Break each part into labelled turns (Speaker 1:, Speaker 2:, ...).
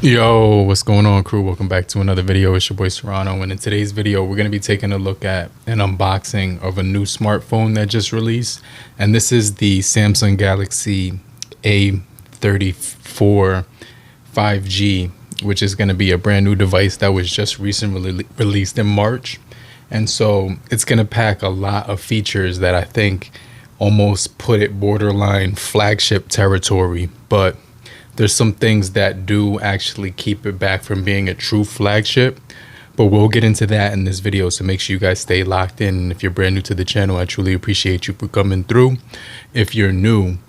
Speaker 1: Yo, what's going on, crew? Welcome back to another video. It's your boy Serrano, and in today's video we're going to be taking a look at an unboxing of a new smartphone that just released, and this is the Samsung Galaxy A34 5G, which is going to be a brand new device that was just recently released in March. And so it's going to pack a lot of features that I think almost put it borderline flagship territory, but there's some things that do actually keep it back from being a true flagship, but we'll get into that in this video, so make sure you guys stay locked in. And if you're brand new to the channel, I truly appreciate you for coming through if you're new,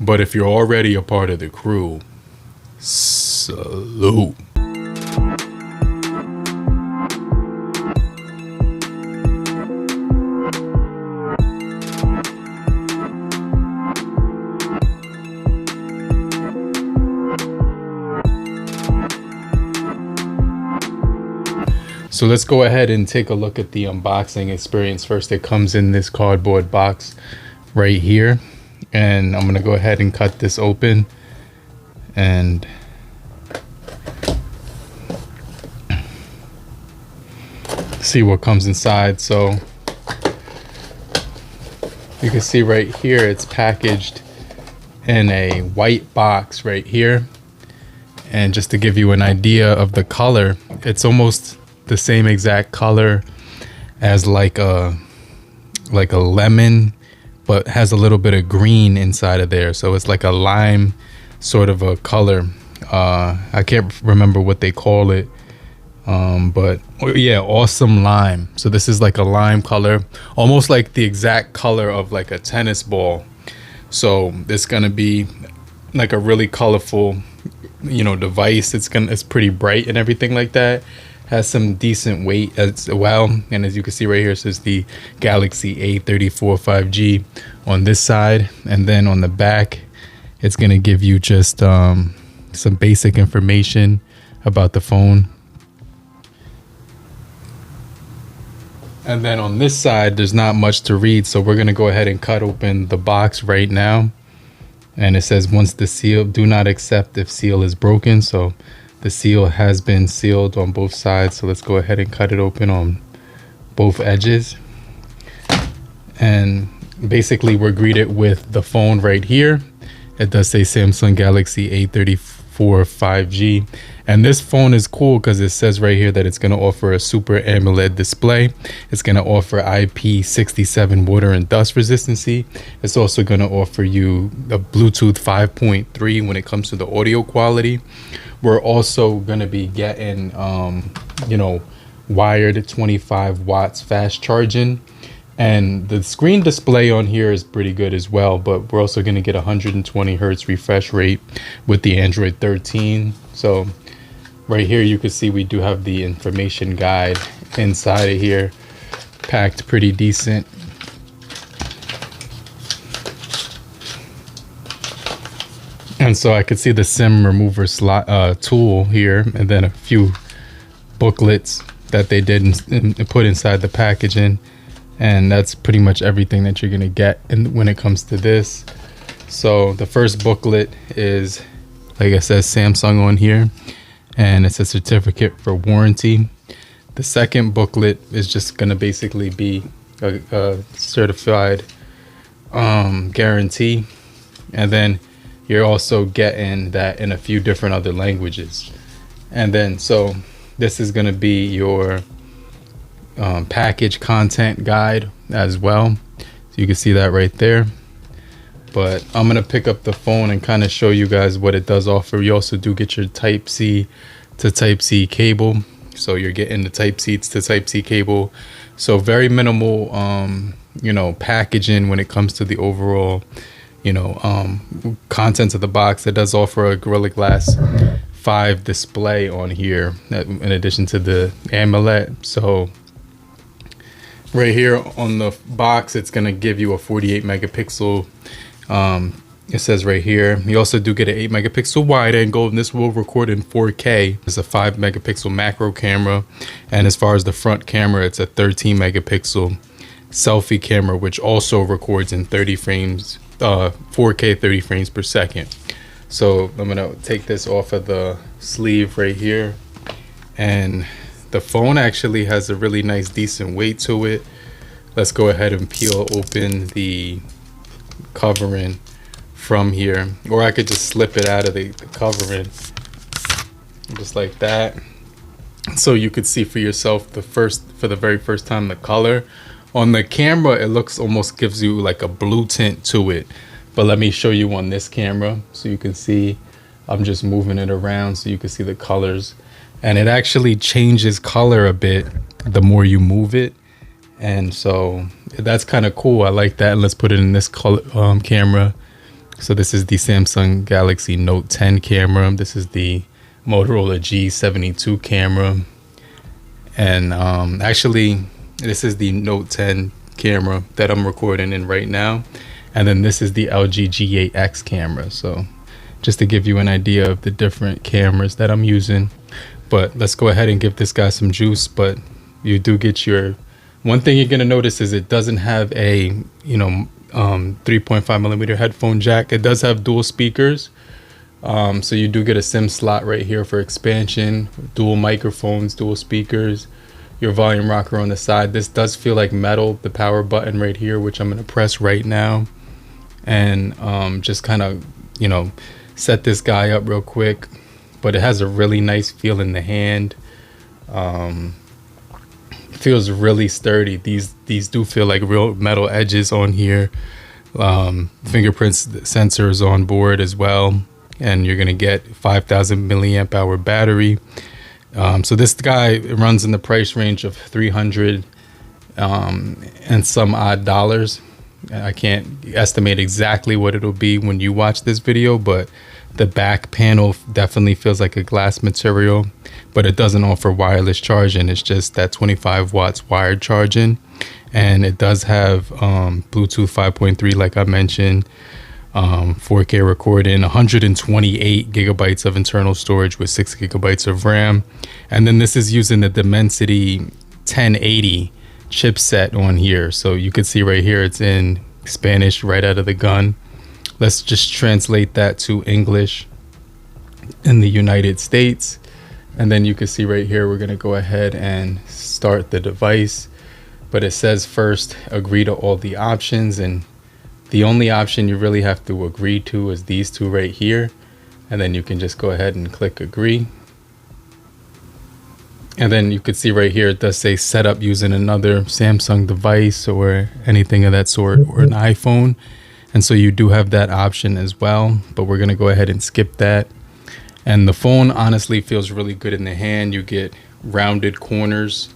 Speaker 1: but if you're already a part of the crew, salute. So let's go ahead and take a look at the unboxing experience first. It comes in this cardboard box right here, and I'm gonna go ahead and cut this open and see what comes inside. So you can see right here it's packaged in a white box right here, and just to give you an idea of the color, it's almost the same exact color as like a lemon, but has a little bit of green inside of there. So it's like a lime sort of a color. I can't remember what they call it, but yeah, awesome lime. So this is like a lime color, almost like the exact color of like a tennis ball. So it's gonna be like a really colorful, device. It's pretty bright and everything like that. Has some decent weight as well, and as you can see right here, it says the Galaxy A34 5G on this side, and then on the back it's going to give you just some basic information about the phone. And then on this side there's not much to read, so we're going to go ahead and cut open the box right now. And it says, once the seal, do not accept if seal is broken. So the seal has been sealed on both sides, so let's go ahead and cut it open on both edges. And basically we're greeted with the phone right here. It does say Samsung Galaxy A34 5G, and this phone is cool because it says right here that it's going to offer a Super AMOLED display. It's going to offer IP67 water and dust resistancy. It's also going to offer you a Bluetooth 5.3 when it comes to the audio quality. We're also going to be getting wired 25 watts fast charging, and the screen display on here is pretty good as well, but we're also going to get 120 hertz refresh rate with the Android 13. So right here you can see we do have the information guide inside of here, packed pretty decent. And so I could see the SIM remover slot tool here, and then a few booklets that they did and put inside the packaging. And that's pretty much everything that you're gonna get when it comes to this. So the first booklet is, like it says, Samsung on here, and it's a certificate for warranty. The second booklet is just gonna basically be a certified guarantee, and then you're also getting that in a few different other languages. And then so this is gonna be your package content guide as well, so you can see that right there. But I'm gonna pick up the phone and kind of show you guys what it does offer. You also do get your type C to type C cable, so you're getting the type C to type C cable. So very minimal packaging when it comes to the overall contents of the box. It does offer a Gorilla Glass 5 display on here in addition to the AMOLED. So right here on the box it's going to give you a 48 megapixel. It says right here you also do get an 8 megapixel wide angle, and this will record in 4K. It's a 5 megapixel macro camera, and as far as the front camera, it's a 13 megapixel selfie camera, which also records in 30 frames 4K 30 frames per second. So I'm gonna take this off of the sleeve right here, and the phone actually has a really nice decent weight to it. Let's go ahead and peel open the covering from here, or I could just slip it out of the covering just like that, so you could see for yourself for the very first time the color. On the camera it looks, almost gives you like a blue tint to it, but let me show you on this camera so you can see. I'm just moving it around so you can see the colors, and it actually changes color a bit the more you move it, and so that's kind of cool. I like that. And let's put it in this color camera. So this is the Samsung Galaxy Note 10 camera. This is the Motorola G72 camera, and actually this is the Note 10 camera that I'm recording in right now, and then this is the LG G8X camera. So just to give you an idea of the different cameras that I'm using. But let's go ahead and give this guy some juice. But you do get your, one thing you're gonna notice is it doesn't have a 3.5mm headphone jack. It does have dual speakers, so you do get a SIM slot right here for expansion, dual microphones, dual speakers, your volume rocker on the side. This does feel like metal, the power button right here, which I'm going to press right now, and just kind of set this guy up real quick. But it has a really nice feel in the hand. Feels really sturdy. These do feel like real metal edges on here. Fingerprints sensors on board as well, and you're gonna get 5,000 milliamp hour battery. So this guy runs in the price range of $300 and some odd dollars. I can't estimate exactly what it'll be when you watch this video, but the back panel definitely feels like a glass material, but it doesn't offer wireless charging. It's just that 25 watts wired charging, and it does have Bluetooth 5.3 like I mentioned, 4K recording, 128 gigabytes of internal storage with 6 gigabytes of RAM, and then this is using the Dimensity 1080 chipset on here. So you can see right here it's in Spanish right out of the gun. Let's just translate that to English in the United States, and then you can see right here we're going to go ahead and start the device. But it says first agree to all the options, and the only option you really have to agree to is these two right here, and then you can just go ahead and click agree. And then you could see right here it does say set up using another Samsung device or anything of that sort, or an iPhone, and so you do have that option as well, but we're going to go ahead and skip that. And the phone honestly feels really good in the hand. You get rounded corners.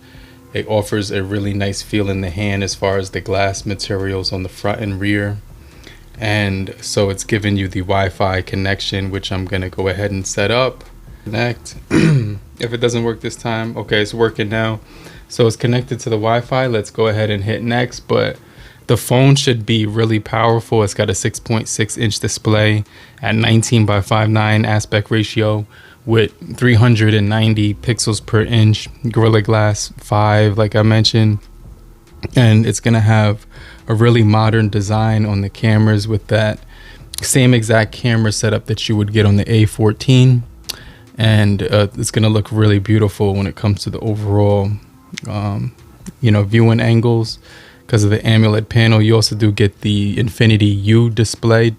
Speaker 1: It offers a really nice feel in the hand as far as the glass materials on the front and rear. And so it's giving you the Wi-Fi connection, which I'm going to go ahead and set up. Connect. If it doesn't work this time, okay, it's working now. So it's connected to the Wi-Fi. Let's go ahead and hit next. But the phone should be really powerful. It's got a 6.6 inch display at 19:5:9 aspect ratio with 390 pixels per inch, Gorilla Glass 5 like I mentioned, and it's gonna have a really modern design on the cameras with that same exact camera setup that you would get on the A14, and it's gonna look really beautiful when it comes to the overall viewing angles because of the AMOLED panel. You also do get the Infinity U display,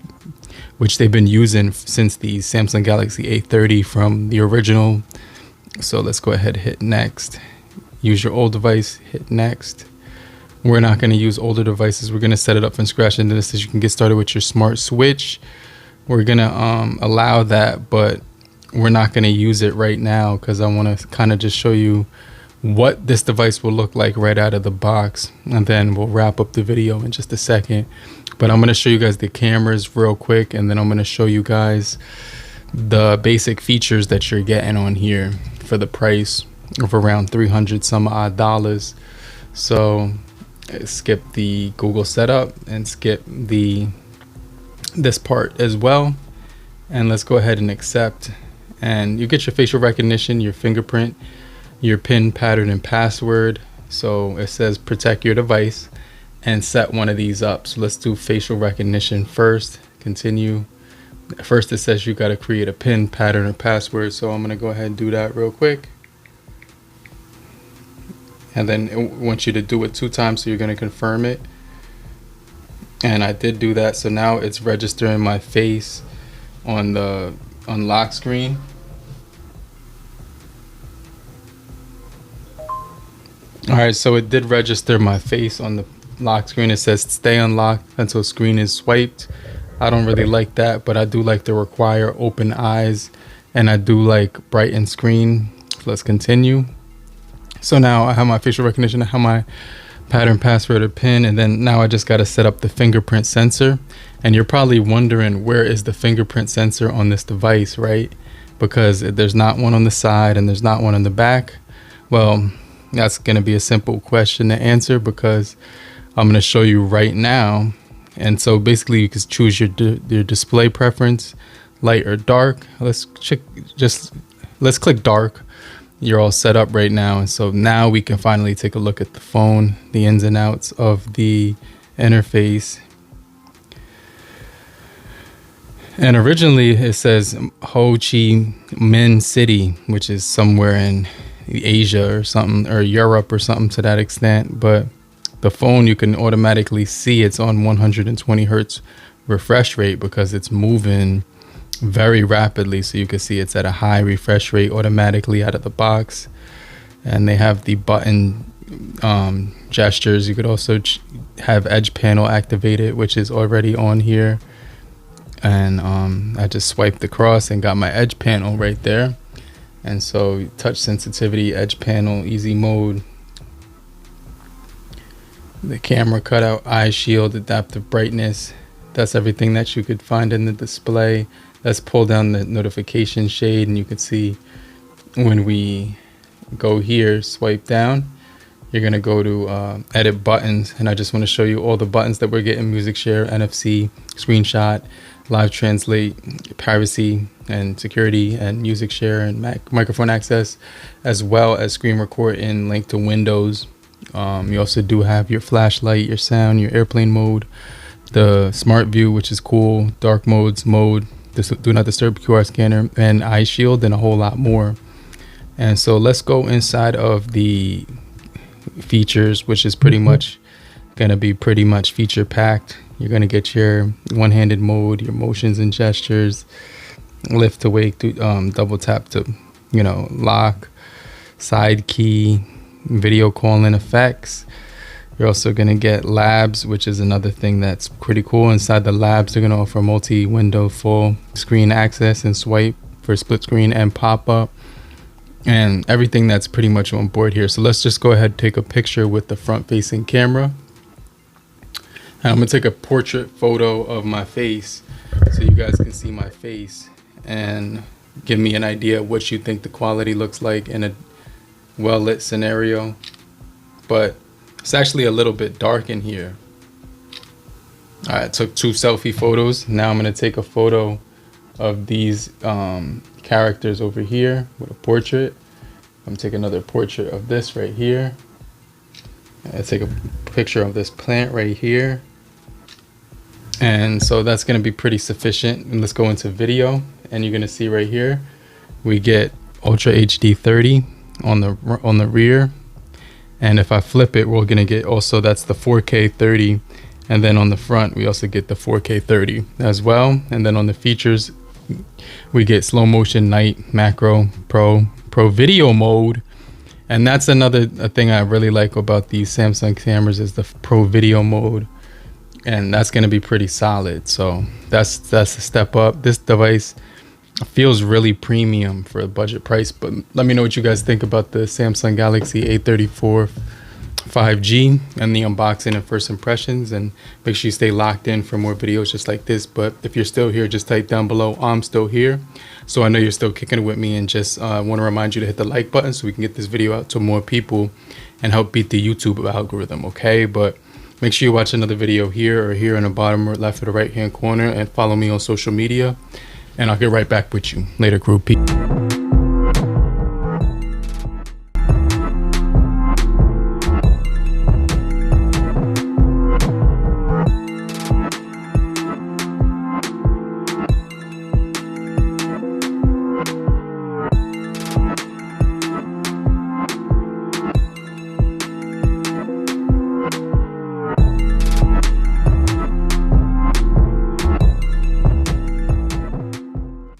Speaker 1: which they've been using since the Samsung Galaxy A30 from the original. So let's go ahead and hit next. Use your old device, hit next. We're not going to use older devices. We're going to set it up from scratch, and this is you can get started with your smart switch. We're going to allow that, but we're not going to use it right now because I want to kind of just show you what this device will look like right out of the box, and then we'll wrap up the video in just a second. But I'm going to show you guys the cameras real quick, and then I'm going to show you guys the basic features that you're getting on here for the price of around 300 some odd dollars. So skip the Google setup and skip this part as well, and let's go ahead and accept. And you get your facial recognition, your fingerprint, your PIN, pattern, and password. So it says protect your device and set one of these up. So let's do facial recognition first. Continue. First it says you got to create a PIN, pattern, or password, so I'm going to go ahead and do that real quick. And then it wants you to do it 2 times, so you're going to confirm it. And I did do that, so now it's registering my face on the unlock screen. Alright, so it did register my face on the lock screen. It says stay unlocked until screen is swiped. I don't really like that, but I do like to require open eyes, and I do like brighten screen. Let's continue. So now I have my facial recognition, I have my pattern, password, or PIN, and then now I just got to set up the fingerprint sensor. And you're probably wondering, where is the fingerprint sensor on this device, right? Because there's not one on the side and there's not one on the back. Well, that's going to be a simple question to answer, because I'm going to show you right now. And so basically you can choose your display preference, light or dark. Let's click dark. You're all set up right now, and so now we can finally take a look at the phone, the ins and outs of the interface. And originally it says Ho Chi Minh City, which is somewhere in Asia or something, or Europe or something to that extent. But the phone, you can automatically see it's on 120 hertz refresh rate because it's moving very rapidly. So you can see it's at a high refresh rate automatically out of the box. And they have the button gestures. You could also have edge panel activated, which is already on here. And I just swiped across and got my edge panel right there. And so touch sensitivity, edge panel, easy mode, the camera cutout, eye shield, adaptive brightness. That's everything that you could find in the display. Let's pull down the notification shade, and you can see when we go here, swipe down, you're gonna go to edit buttons, and I just want to show you all the buttons that we're getting: music share, NFC, screenshot, live translate, privacy and security, and music share, and microphone access, as well as screen record and link to Windows. You also do have your flashlight, your sound, your airplane mode, the smart view, which is cool, dark modes, do not disturb, QR scanner, and eye shield, and a whole lot more. And so let's go inside of the features, which is pretty much gonna be feature packed. You're gonna get your one-handed mode, your motions and gestures, lift to wake, double tap to lock, side key, video calling effects. You're also going to get labs, which is another thing that's pretty cool. Inside the labs, they're going to offer multi-window full screen access and swipe for split screen and pop-up, and everything that's pretty much on board here. So let's just go ahead and take a picture with the front-facing camera. And I'm going to take a portrait photo of my face so you guys can see my face and give me an idea of what you think the quality looks like in a well-lit scenario. But it's actually a little bit dark in here. All right, I took 2 selfie photos. Now I'm going to take a photo of these characters over here with a portrait. I'm going to take another portrait of this right here. I take a picture of this plant right here. And so that's going to be pretty sufficient. And let's go into video, and you're going to see right here we get Ultra HD 30 on the rear. And if I flip it, we're gonna get also, that's the 4K 30, and then on the front we also get the 4K 30 as well. And then on the features, we get slow motion, night, macro, pro video mode. And that's another thing I really like about these Samsung cameras, is the pro video mode, and that's gonna be pretty solid. So that's a step up. This device feels really premium for a budget price. But let me know what you guys think about the Samsung Galaxy A34 5G and the unboxing and first impressions, and make sure you stay locked in for more videos just like this. But if you're still here, just type down below I'm still here, so I know you're still kicking it with me. And just want to remind you to hit the like button so we can get this video out to more people and help beat the YouTube algorithm, okay? But make sure you watch another video here or here in the bottom or left or the right hand corner, and follow me on social media. And I'll get right back with you later, crew. Peace.